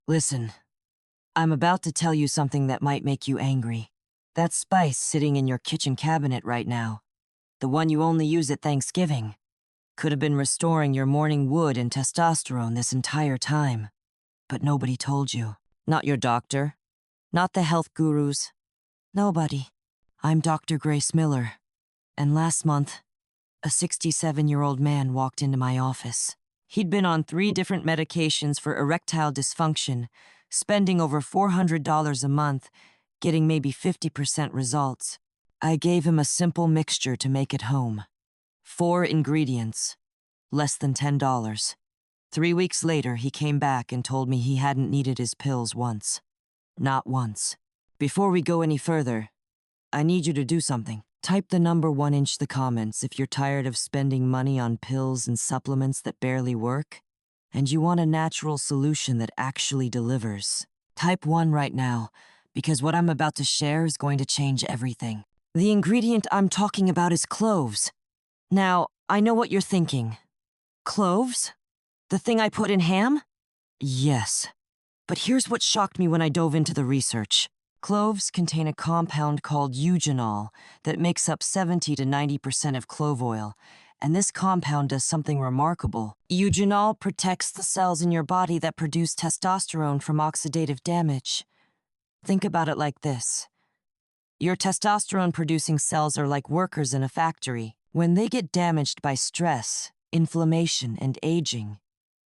Listen, I'm about to tell you something that might make you angry. That spice sitting in your kitchen cabinet right now, the one you only use at Thanksgiving, could have been restoring your morning wood and testosterone this entire time. But nobody told you. Not your doctor, not the health gurus, nobody. I'm Dr. Grace Miller, and last month, a 67-year-old man walked into my office. He'd been on 3 different medications for erectile dysfunction, spending over $400 a month, getting maybe 50% results. I gave him a simple mixture to make at home. 4 ingredients, less than $10. 3 weeks later, he came back and told me he hadn't needed his pills once. Not once. Before we go any further, I need you to do something. Type the number 1 in the comments if you're tired of spending money on pills and supplements that barely work, and you want a natural solution that actually delivers. Type 1 right now, because what I'm about to share is going to change everything. The ingredient I'm talking about is cloves. Now, I know what you're thinking. Cloves? The thing I put in ham? Yes. But here's what shocked me when I dove into the research. Cloves contain a compound called eugenol that makes up 70 to 90% of clove oil, and this compound does something remarkable. Eugenol protects the cells in your body that produce testosterone from oxidative damage. Think about it like this. Your testosterone-producing cells are like workers in a factory. When they get damaged by stress, inflammation, and aging,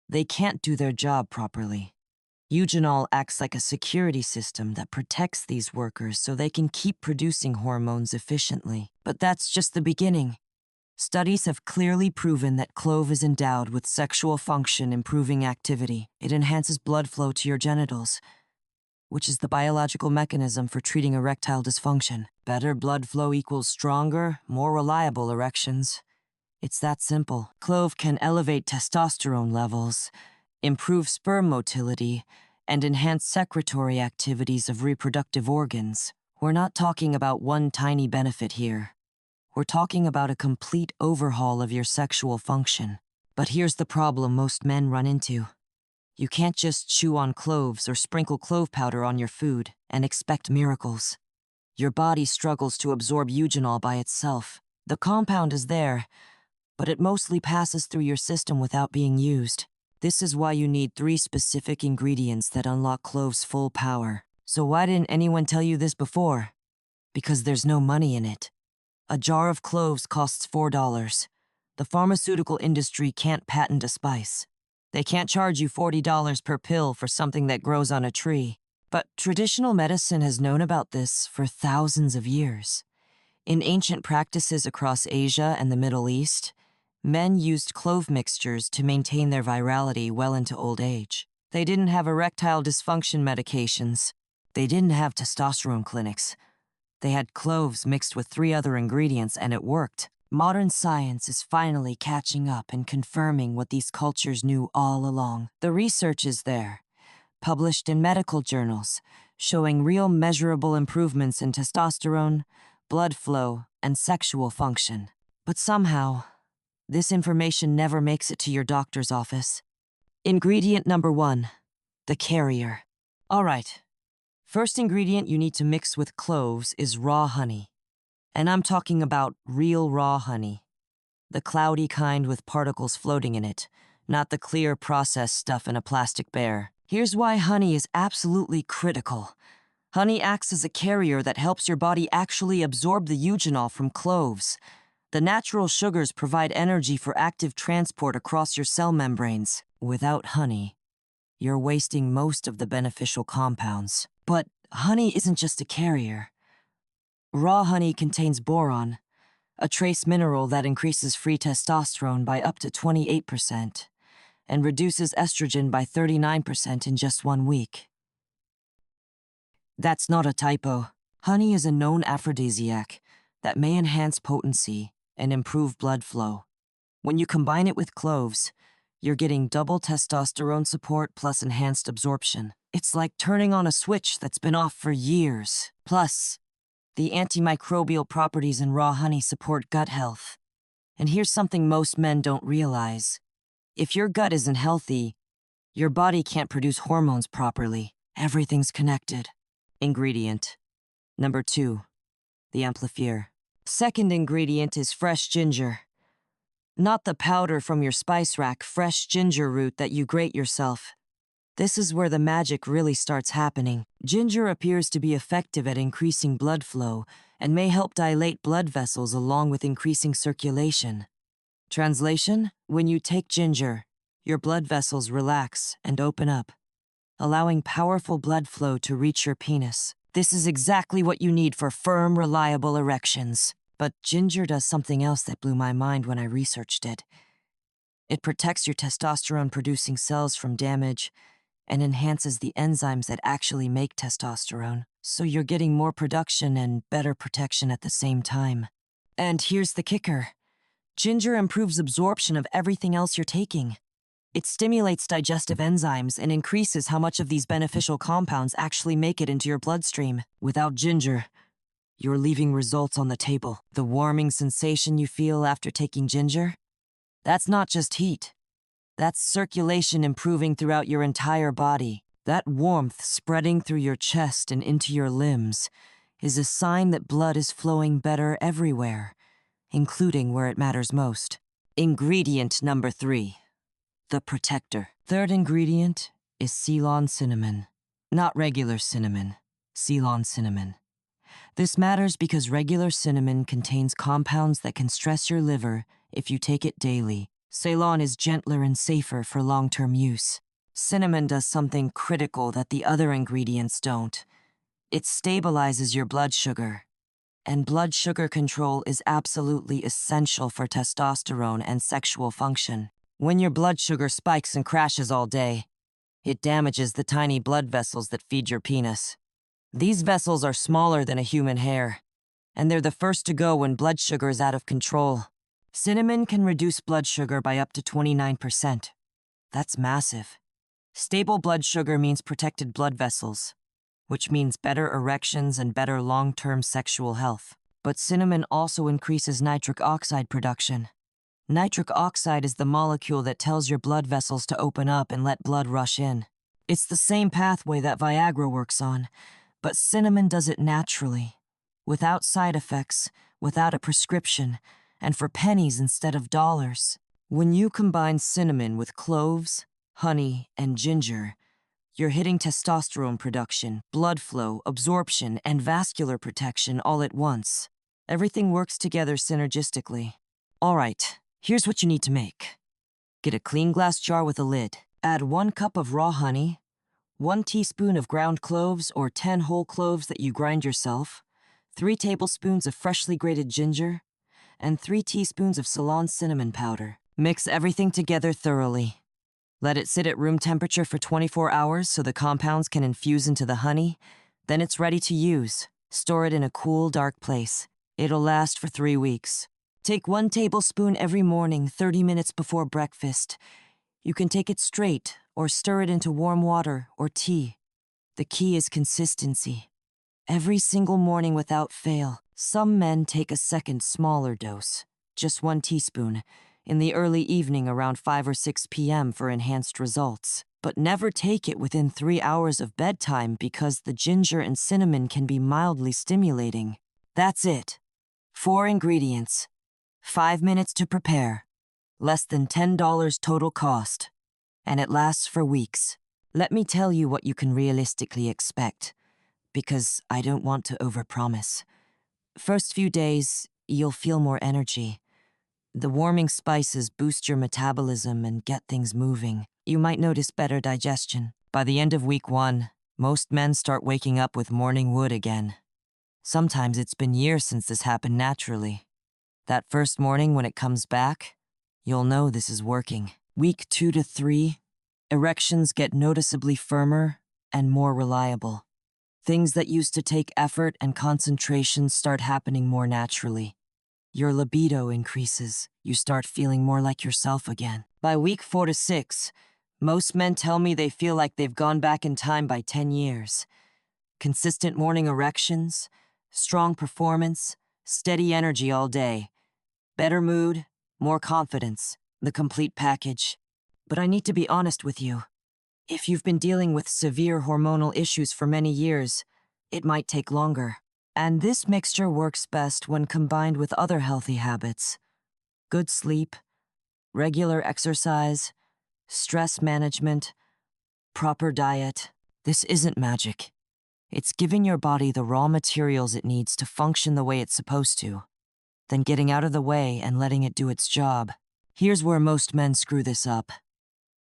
they can't do their job properly. Eugenol acts like a security system that protects these workers so they can keep producing hormones efficiently. But that's just the beginning. Studies have clearly proven that clove is endowed with sexual function-improving activity. It enhances blood flow to your genitals, which is the biological mechanism for treating erectile dysfunction. Better blood flow equals stronger, more reliable erections. It's that simple. Clove can elevate testosterone levels, improve sperm motility, and enhance secretory activities of reproductive organs. We're not talking about one tiny benefit here. We're talking about a complete overhaul of your sexual function. But here's the problem most men run into. You can't just chew on cloves or sprinkle clove powder on your food and expect miracles. Your body struggles to absorb eugenol by itself. The compound is there, but it mostly passes through your system without being used. This is why you need 3 specific ingredients that unlock clove's full power. So why didn't anyone tell you this before? Because there's no money in it. A jar of cloves costs $4. The pharmaceutical industry can't patent a spice. They can't charge you $40 per pill for something that grows on a tree. But traditional medicine has known about this for thousands of years. In ancient practices across Asia and the Middle East, men used clove mixtures to maintain their virality well into old age. They didn't have erectile dysfunction medications. They didn't have testosterone clinics. They had cloves mixed with 3 other ingredients, and it worked. Modern science is finally catching up and confirming what these cultures knew all along. The research is there, published in medical journals, showing real measurable improvements in testosterone, blood flow, and sexual function. But somehow, this information never makes it to your doctor's office. Ingredient number 1, the carrier. All right, first ingredient you need to mix with cloves is raw honey. And I'm talking about real raw honey. The cloudy kind with particles floating in it, not the clear processed stuff in a plastic bear. Here's why honey is absolutely critical. Honey acts as a carrier that helps your body actually absorb the eugenol from cloves. The natural sugars provide energy for active transport across your cell membranes. Without honey, you're wasting most of the beneficial compounds. But honey isn't just a carrier. Raw honey contains boron, a trace mineral that increases free testosterone by up to 28% and reduces estrogen by 39% in just 1 week. That's not a typo. Honey is a known aphrodisiac that may enhance potency and improve blood flow. When you combine it with cloves, you're getting double testosterone support plus enhanced absorption. It's like turning on a switch that's been off for years. Plus, the antimicrobial properties in raw honey support gut health. And here's something most men don't realize. If your gut isn't healthy, Your body can't produce hormones properly. Everything's connected. Ingredient. Number 2, the amplifier. Second ingredient is fresh ginger. Not the powder from your spice rack, fresh ginger root that you grate yourself. This is where the magic really starts happening. Ginger appears to be effective at increasing blood flow and may help dilate blood vessels along with increasing circulation. Translation: when you take ginger, your blood vessels relax and open up, allowing powerful blood flow to reach your penis. This is exactly what you need for firm, reliable erections. But ginger does something else that blew my mind when I researched it. It protects your testosterone-producing cells from damage and enhances the enzymes that actually make testosterone, so you're getting more production and better protection at the same time. And here's the kicker. Ginger improves absorption of everything else you're taking. It stimulates digestive enzymes and increases how much of these beneficial compounds actually make it into your bloodstream. Without ginger, you're leaving results on the table. The warming sensation you feel after taking ginger? That's not just heat. That's circulation improving throughout your entire body. That warmth spreading through your chest and into your limbs is a sign that blood is flowing better everywhere, including where it matters most. Ingredient number 3, the protector. Third ingredient is Ceylon cinnamon. Not regular cinnamon, Ceylon cinnamon. This matters because regular cinnamon contains compounds that can stress your liver if you take it daily. Ceylon is gentler and safer for long-term use. Cinnamon does something critical that the other ingredients don't. It stabilizes your blood sugar. And blood sugar control is absolutely essential for testosterone and sexual function. When your blood sugar spikes and crashes all day, it damages the tiny blood vessels that feed your penis. These vessels are smaller than a human hair, and they're the first to go when blood sugar is out of control. Cinnamon can reduce blood sugar by up to 29%. That's massive. Stable blood sugar means protected blood vessels, which means better erections and better long-term sexual health. But cinnamon also increases nitric oxide production. Nitric oxide is the molecule that tells your blood vessels to open up and let blood rush in. It's the same pathway that Viagra works on, but cinnamon does it naturally, without side effects, without a prescription, and for pennies instead of dollars. When you combine cinnamon with cloves, honey, and ginger, you're hitting testosterone production, blood flow, absorption, and vascular protection all at once. Everything works together synergistically. All right, here's what you need to make. Get a clean glass jar with a lid. Add 1 cup of raw honey, 1 teaspoon of ground cloves or 10 whole cloves that you grind yourself, 3 tablespoons of freshly grated ginger, and 3 teaspoons of Ceylon cinnamon powder. Mix everything together thoroughly. Let it sit at room temperature for 24 hours so the compounds can infuse into the honey. Then it's ready to use. Store it in a cool, dark place. It'll last for 3 weeks. Take 1 tablespoon every morning, 30 minutes before breakfast. You can take it straight or stir it into warm water or tea. The key is consistency. Every single morning without fail. Some men take a second, smaller dose, just 1 teaspoon, in the early evening around 5 or 6 p.m. for enhanced results. But never take it within 3 hours of bedtime because the ginger and cinnamon can be mildly stimulating. That's it. 4 ingredients. 5 minutes to prepare. Less than $10 total cost. And it lasts for weeks. Let me tell you what you can realistically expect, because I don't want to overpromise. First few days, you'll feel more energy. The warming spices boost your metabolism and get things moving. You might notice better digestion. By the end of week 1, most men start waking up with morning wood again. Sometimes it's been years since this happened naturally. That first morning when it comes back, you'll know this is working. Week 2 to 3, erections get noticeably firmer and more reliable. Things that used to take effort and concentration start happening more naturally. Your libido increases. You start feeling more like yourself again. By week 4 to 6, most men tell me they feel like they've gone back in time by 10 years. Consistent morning erections, strong performance, steady energy all day, better mood, more confidence, the complete package. But I need to be honest with you. If you've been dealing with severe hormonal issues for many years, it might take longer. And this mixture works best when combined with other healthy habits. Good sleep, regular exercise, stress management, proper diet. This isn't magic. It's giving your body the raw materials it needs to function the way it's supposed to, then getting out of the way and letting it do its job. Here's where most men screw this up.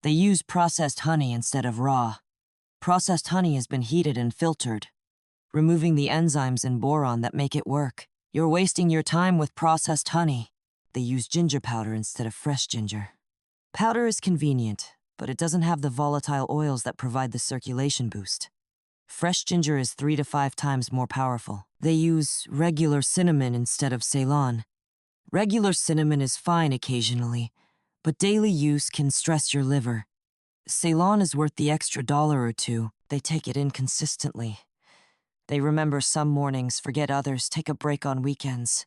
They use processed honey instead of raw. Processed honey has been heated and filtered, removing the enzymes in boron that make it work. You're wasting your time with processed honey. They use ginger powder instead of fresh ginger. Powder is convenient, but it doesn't have the volatile oils that provide the circulation boost. Fresh ginger is 3 to 5 times more powerful. They use regular cinnamon instead of Ceylon. Regular cinnamon is fine occasionally, but daily use can stress your liver. Ceylon is worth the extra $1 or $2. They take it in consistently. They remember some mornings, forget others, take a break on weekends.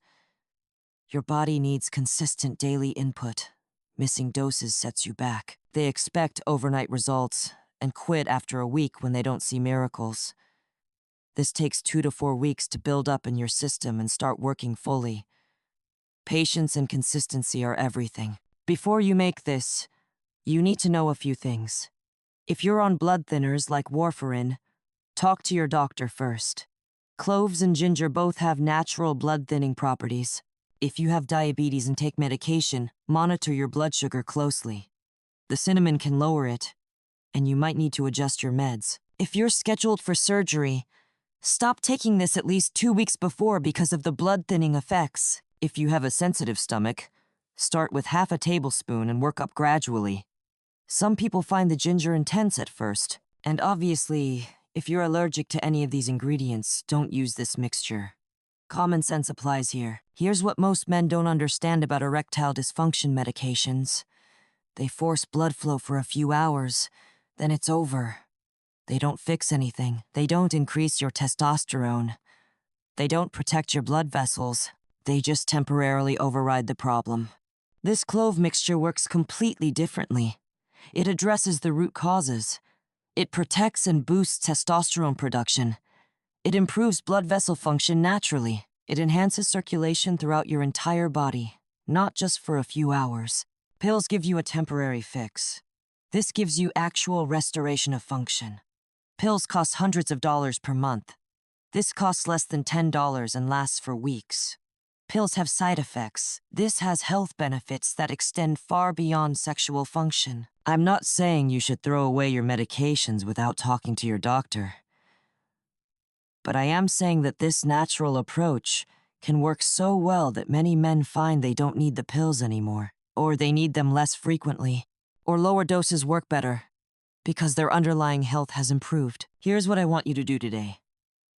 Your body needs consistent daily input. Missing doses sets you back. They expect overnight results and quit after a week when they don't see miracles. This takes 2 to 4 weeks to build up in your system and start working fully. Patience and consistency are everything. Before you make this, you need to know a few things. If you're on blood thinners like warfarin, talk to your doctor first. Cloves and ginger both have natural blood thinning properties. If you have diabetes and take medication, monitor your blood sugar closely. The cinnamon can lower it, and you might need to adjust your meds. If you're scheduled for surgery, stop taking this at least 2 weeks before because of the blood thinning effects. If you have a sensitive stomach, start with half a tablespoon and work up gradually. Some people find the ginger intense at first, and obviously, if you're allergic to any of these ingredients, don't use this mixture. Common sense applies here. Here's what most men don't understand about erectile dysfunction medications. They force blood flow for a few hours, then it's over. They don't fix anything. They don't increase your testosterone. They don't protect your blood vessels. They just temporarily override the problem. This clove mixture works completely differently. It addresses the root causes. It protects and boosts testosterone production. It improves blood vessel function naturally. It enhances circulation throughout your entire body, not just for a few hours. Pills give you a temporary fix. This gives you actual restoration of function. Pills cost hundreds of dollars per month. This costs less than $10 and lasts for weeks. Pills have side effects. This has health benefits that extend far beyond sexual function. I'm not saying you should throw away your medications without talking to your doctor. But I am saying that this natural approach can work so well that many men find they don't need the pills anymore, or they need them less frequently, or lower doses work better, because their underlying health has improved. Here's what I want you to do today.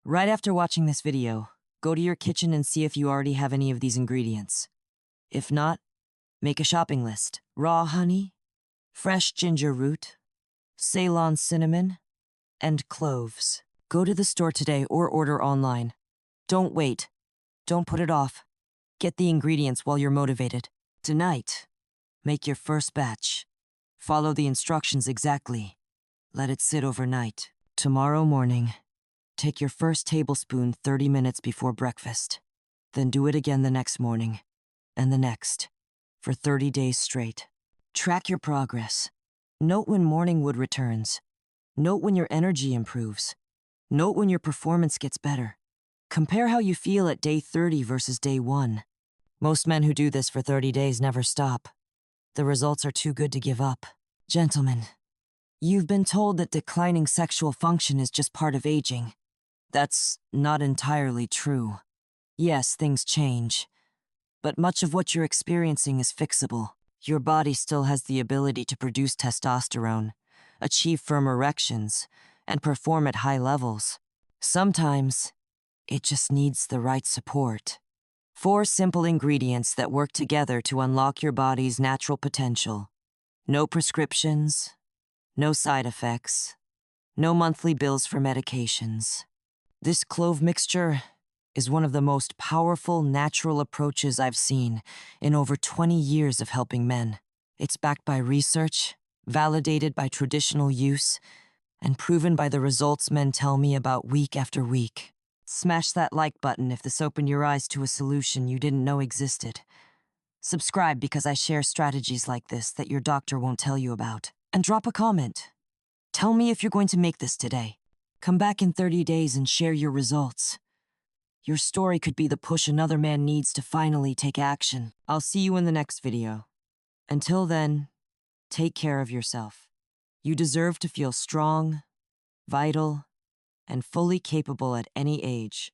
Right after watching this video, go to your kitchen and see if you already have any of these ingredients. If not, make a shopping list. Raw honey, fresh ginger root, Ceylon cinnamon, and cloves. Go to the store today or order online. Don't wait. Don't put it off. Get the ingredients while you're motivated. Tonight, make your first batch. Follow the instructions exactly. Let it sit overnight. Tomorrow morning, take your first tablespoon 30 minutes before breakfast. Then do it again the next morning, and the next, for 30 days straight. Track your progress. Note when morning wood returns. Note when your energy improves. Note when your performance gets better. Compare how you feel at day 30 versus day 1. Most men who do this for 30 days never stop. The results are too good to give up. Gentlemen, you've been told that declining sexual function is just part of aging. That's not entirely true. Yes, things change, but much of what you're experiencing is fixable. Your body still has the ability to produce testosterone, achieve firm erections, and perform at high levels. Sometimes, it just needs the right support. 4 simple ingredients that work together to unlock your body's natural potential. No prescriptions, no side effects, no monthly bills for medications. This clove mixture is one of the most powerful natural approaches I've seen in over 20 years of helping men. It's backed by research, validated by traditional use, and proven by the results men tell me about week after week. Smash that like button if this opened your eyes to a solution you didn't know existed. Subscribe because I share strategies like this that your doctor won't tell you about. And drop a comment. Tell me if you're going to make this today. Come back in 30 days and share your results. Your story could be the push another man needs to finally take action. I'll see you in the next video. Until then, take care of yourself. You deserve to feel strong, vital, and fully capable at any age.